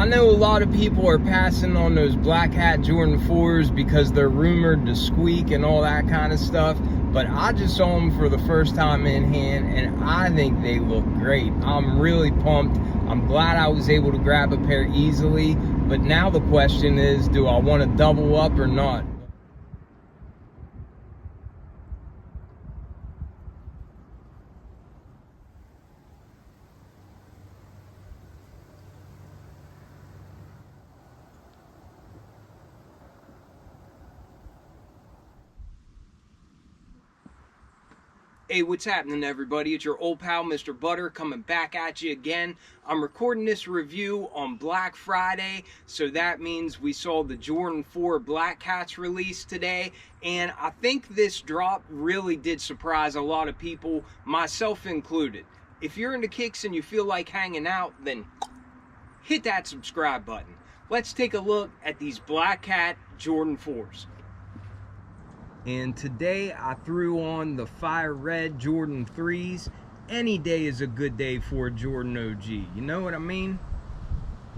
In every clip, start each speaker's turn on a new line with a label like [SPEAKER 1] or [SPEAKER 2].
[SPEAKER 1] I know a lot of people are passing on those black hat Jordan 4s because they're rumored to squeak and all that kind of stuff, but I just saw them for the first time in hand and I think they look great. I'm really pumped. I'm glad I was able to grab a pair easily, but now the question is, do I want to double up or not? Hey, what's happening, everybody? It's your old pal, Mr. Butter, coming back at you again. I'm recording this review on Black Friday, so that means we saw the Jordan 4 Black Cats release today, and I think this drop really did surprise a lot of people, myself included. If you're into kicks and you feel like hanging out, then hit that subscribe button. Let's take a look at these Black Cat Jordan 4s. And today I threw on the fire red Jordan 3s. Any day is a good day for a Jordan OG, you know what I mean?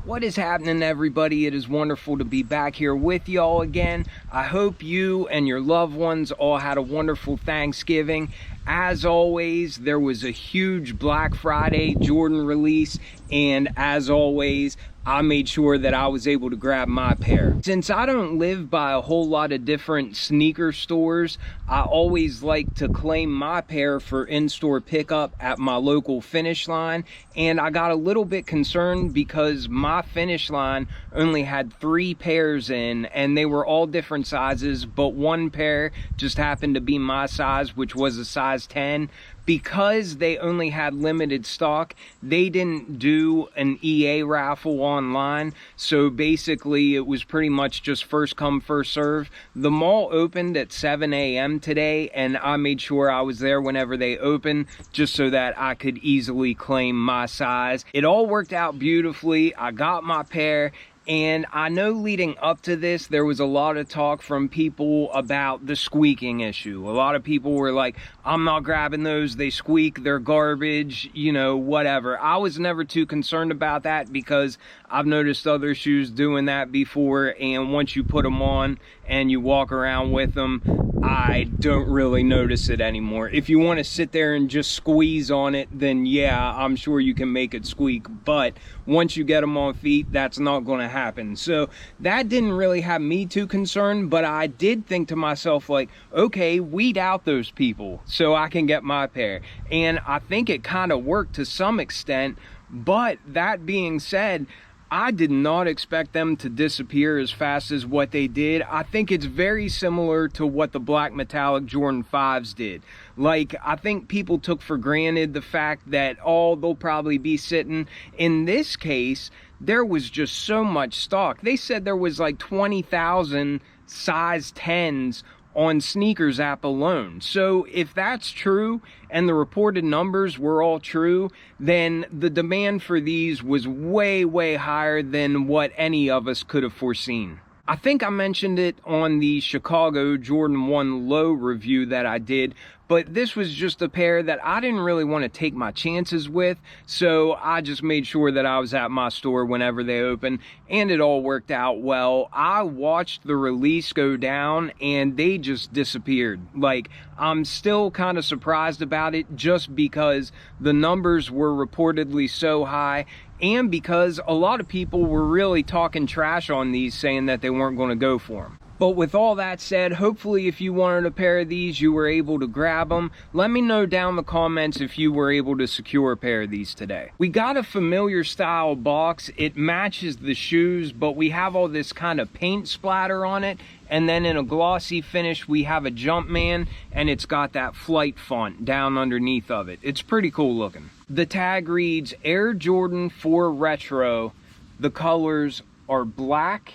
[SPEAKER 1] What is happening, everybody? It is wonderful to be back here with y'all again. I hope you and your loved ones all had a wonderful Thanksgiving. As always, there was a huge Black Friday Jordan release, and as always, I made sure that I was able to grab my pair. Since I don't live by a whole lot of different sneaker stores, I always like to claim my pair for in-store pickup at my local Finish Line, and I got a little bit concerned because my Finish Line only had 3 pairs in, and they were all different sizes, but one pair just happened to be my size, which was a size 10. Because they only had limited stock, they didn't do an EA raffle online, so basically it was pretty much just first come, first serve. The mall opened at 7 a.m. today, and I made sure I was there whenever they opened, just so that I could easily claim my size. It all worked out beautifully. I got my pair. And I know leading up to this, there was a lot of talk from people about the squeaking issue. A lot of people were like, I'm not grabbing those, they squeak, they're garbage, you know, whatever. I was never too concerned about that because I've noticed other shoes doing that before, and once you put them on and you walk around with them, I don't really notice it anymore. If you want to sit there and just squeeze on it, then yeah, I'm sure you can make it squeak, but once you get them on feet, that's not going to happen. So that didn't really have me too concerned, but I did think to myself, like, okay, weed out those people so I can get my pair. And I think it kind of worked to some extent, but that being said, I did not expect them to disappear as fast as what they did. I think it's very similar to what the black metallic Jordan 5s did. Like, I think people took for granted the fact that, oh, they'll probably be sitting. In this case, there was just so much stock. They said there was like 20,000 size 10s on Sneakers app alone. So if that's true and the reported numbers were all true, then the demand for these was way, way higher than what any of us could have foreseen. I think I mentioned it on the Chicago Jordan 1 Low review that I did, but this was just a pair that I didn't really want to take my chances with, so I just made sure that I was at my store whenever they opened, and it all worked out well. I watched the release go down, and they just disappeared. Like, I'm still kind of surprised about it just because the numbers were reportedly so high, and because a lot of people were really talking trash on these, saying that they weren't going to go for them. But with all that said, hopefully if you wanted a pair of these, you were able to grab them. Let me know down in the comments if you were able to secure a pair of these today. We got a familiar style box. It matches the shoes, but we have all this kind of paint splatter on it. And then in a glossy finish, we have a Jumpman, and it's got that Flight font down underneath of it. It's pretty cool looking. The tag reads Air Jordan 4 Retro. The colors are black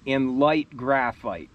[SPEAKER 1] and light graphite.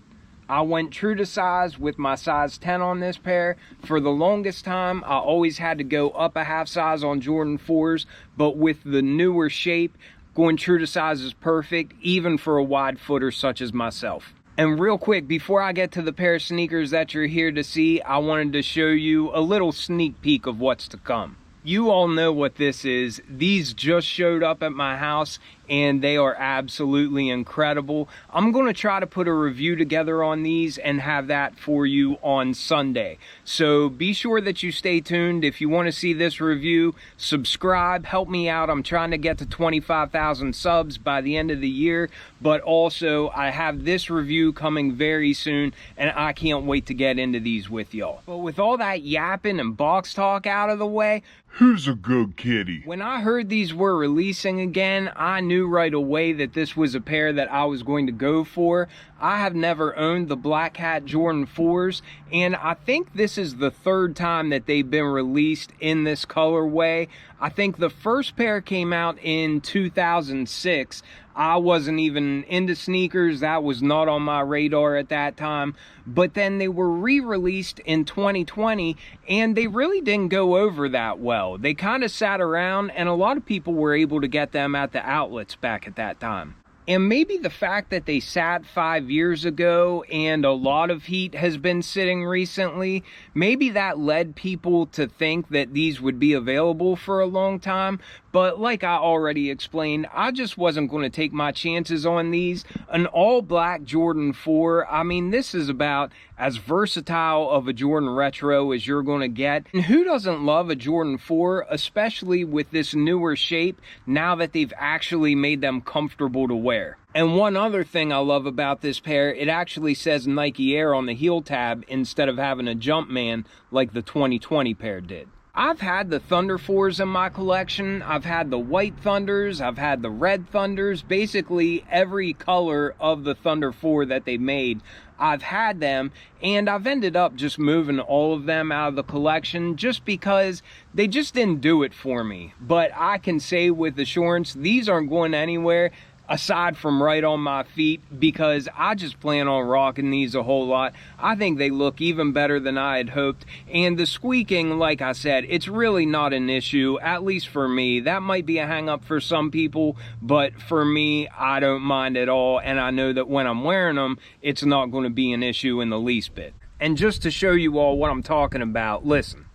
[SPEAKER 1] I went true to size with my size 10 on this pair. For the longest time, I always had to go up a half size on Jordan 4s, but with the newer shape, going true to size is perfect, even for a wide footer such as myself. And real quick, before I get to the pair of sneakers that you're here to see, I wanted to show you a little sneak peek of what's to come. You all know what this is. These just showed up at my house, and they are absolutely incredible. I'm going to try to put a review together on these and have that for you on Sunday. So be sure that you stay tuned. If you want to see this review, subscribe, help me out. I'm trying to get to 25,000 subs by the end of the year, but also I have this review coming very soon, and I can't wait to get into these with y'all. But with all that yapping and box talk out of the way,
[SPEAKER 2] who's a good kitty?
[SPEAKER 1] When I heard these were releasing again, I knew right away that this was a pair that I was going to go for. I have never owned the Black Hat Jordan 4s, and I think this is the third time that they've been released in this colorway. I think the first pair came out in 2006. I wasn't even into sneakers. That was not on my radar at that time. But then they were re-released in 2020, and they really didn't go over that well. They kind of sat around, and a lot of people were able to get them at the outlets back at that time. And maybe the fact that they sat 5 years ago and a lot of heat has been sitting recently, maybe that led people to think that these would be available for a long time. But like I already explained, I just wasn't going to take my chances on these. An all-black Jordan 4, I mean, this is about as versatile of a Jordan retro as you're going to get. And who doesn't love a Jordan 4, especially with this newer shape, now that they've actually made them comfortable to wear? And one other thing I love about this pair, it actually says Nike Air on the heel tab instead of having a Jumpman like the 2020 pair did. I've had the Thunder 4s in my collection. I've had the white Thunders. I've had the red Thunders. Basically, every color of the Thunder 4 that they made, I've had them. And I've ended up just moving all of them out of the collection just because they just didn't do it for me. But I can say with assurance, these aren't going anywhere aside from right on my feet, because I just plan on rocking these a whole lot. I think they look even better than I had hoped. And the squeaking, like I said, it's really not an issue, at least for me. That might be a hang up for some people, but for me, I don't mind at all. And I know that when I'm wearing them, it's not going to be an issue in the least bit. And just to show you all what I'm talking about, listen.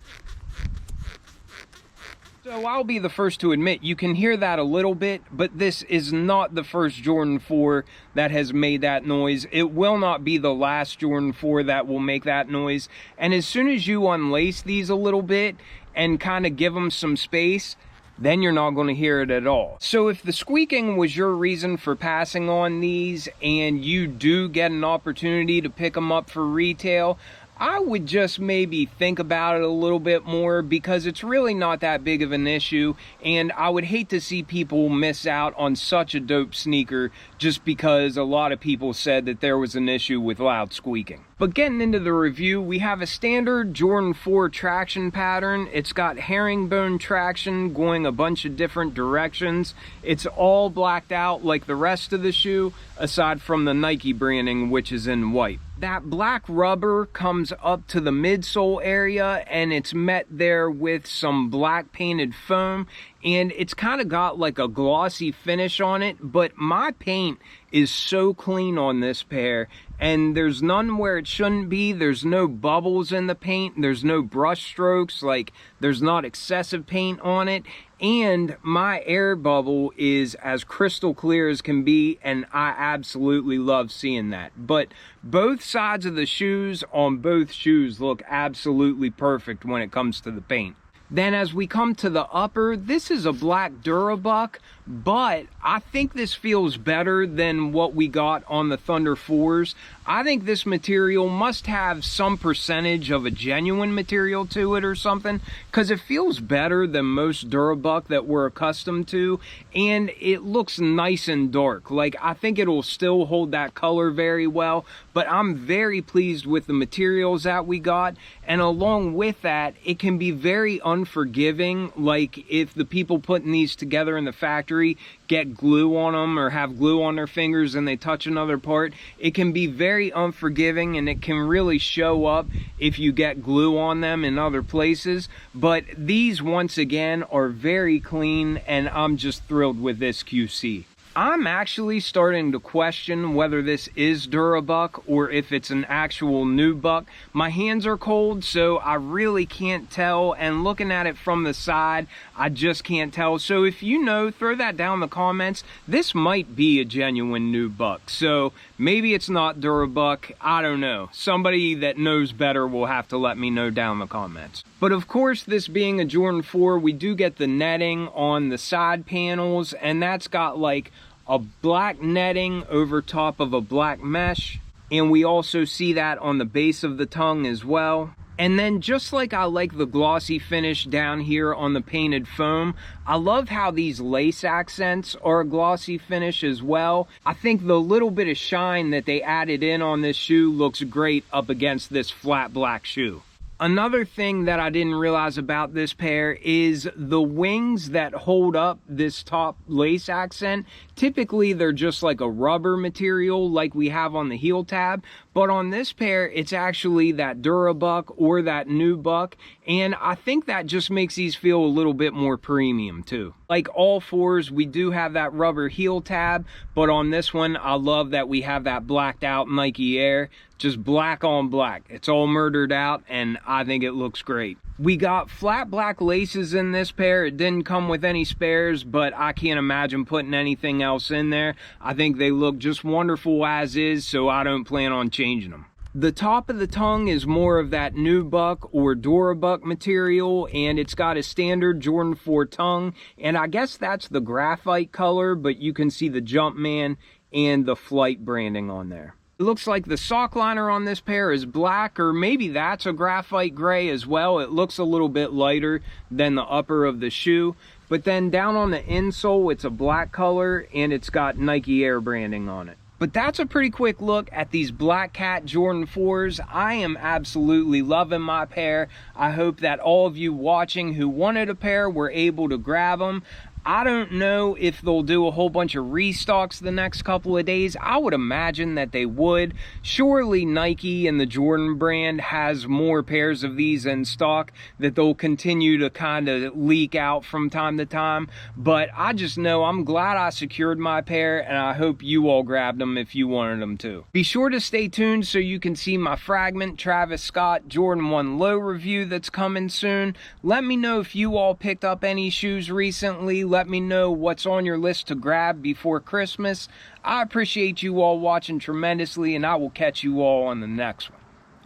[SPEAKER 1] So I'll be the first to admit, you can hear that a little bit, but this is not the first Jordan 4 that has made that noise. It will not be the last Jordan 4 that will make that noise. And as soon as you unlace these a little bit and kind of give them some space, then you're not going to hear it at all. So if the squeaking was your reason for passing on these and you do get an opportunity to pick them up for retail, I would just maybe think about it a little bit more, because it's really not that big of an issue, and I would hate to see people miss out on such a dope sneaker just because a lot of people said that there was an issue with loud squeaking. But getting into the review, we have a standard Jordan 4 traction pattern. It's got herringbone traction going a bunch of different directions. It's all blacked out like the rest of the shoe, aside from the Nike branding, which is in white. That black rubber comes up to the midsole area, and it's met there with some black painted foam, and it's kind of got like a glossy finish on it. But my paint is so clean on this pair, and there's none where it shouldn't be. There's no bubbles in the paint, there's no brush strokes, like there's not excessive paint on it, and my air bubble is as crystal clear as can be, and I absolutely love seeing that. But both sides of the shoes on both shoes look absolutely perfect when it comes to the paint. Then as we come to the upper, this is a black Durabuck, but I think this feels better than what we got on the Thunder 4s. I think this material must have some percentage of a genuine material to it or something, because it feels better than most Durabuck that we're accustomed to, and it looks nice and dark. Like, I think it'll still hold that color very well, but I'm very pleased with the materials that we got. And along with that, it can be very unforgiving. Like, if the people putting these together in the factory get glue on them or have glue on their fingers and they touch another part, it can be very unforgiving, and it can really show up if you get glue on them in other places. But these, once again, are very clean, and I'm just thrilled with this QC. I'm actually starting to question whether this is Durabuck or if it's an actual nubuck. My hands are cold, so I really can't tell, and looking at it from the side, I just can't tell. So if you know, throw that down in the comments. This might be a genuine nubuck, so maybe it's not Durabuck. I don't know. Somebody that knows better will have to let me know down in the comments. But of course, this being a Jordan 4, we do get the netting on the side panels, and that's got like a black netting over top of a black mesh, and we also see that on the base of the tongue as well. And then just like I like the glossy finish down here on the painted foam, I love how these lace accents are a glossy finish as well. I think the little bit of shine that they added in on this shoe looks great up against this flat black shoe. Another thing that I didn't realize about this pair is the wings that hold up this top lace accent. Typically, they're just like a rubber material like we have on the heel tab. But on this pair, it's actually that Durabuck or that nubuck. And I think that just makes these feel a little bit more premium too. Like all 4s, we do have that rubber heel tab. But on this one, I love that we have that blacked out Nike Air. Just black on black. It's all murdered out, and I think it looks great. We got flat black laces in this pair. It didn't come with any spares, but I can't imagine putting anything else in there. I think they look just wonderful as is, so I don't plan on changing them. The top of the tongue is more of that nubuck or Durabuck material, and it's got a standard Jordan 4 tongue, and I guess that's the graphite color, but you can see the Jumpman and the Flight branding on there. It looks like the sock liner on this pair is black, or maybe that's a graphite gray as well. It looks a little bit lighter than the upper of the shoe. But then down on the insole, it's a black color, and it's got Nike Air branding on it. But that's a pretty quick look at these Black Cat Jordan 4s. I am absolutely loving my pair. I hope that all of you watching who wanted a pair were able to grab them. I don't know if they'll do a whole bunch of restocks the next couple of days. I would imagine that they would. Surely Nike and the Jordan brand has more pairs of these in stock that they'll continue to kind of leak out from time to time. But I just know I'm glad I secured my pair, and I hope you all grabbed them if you wanted them too. Be sure to stay tuned so you can see my Fragment Travis Scott Jordan 1 Low review that's coming soon. Let me know if you all picked up any shoes recently. Let me know what's on your list to grab before Christmas. I appreciate you all watching tremendously, and I will catch you all on the next one.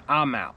[SPEAKER 1] I'm out.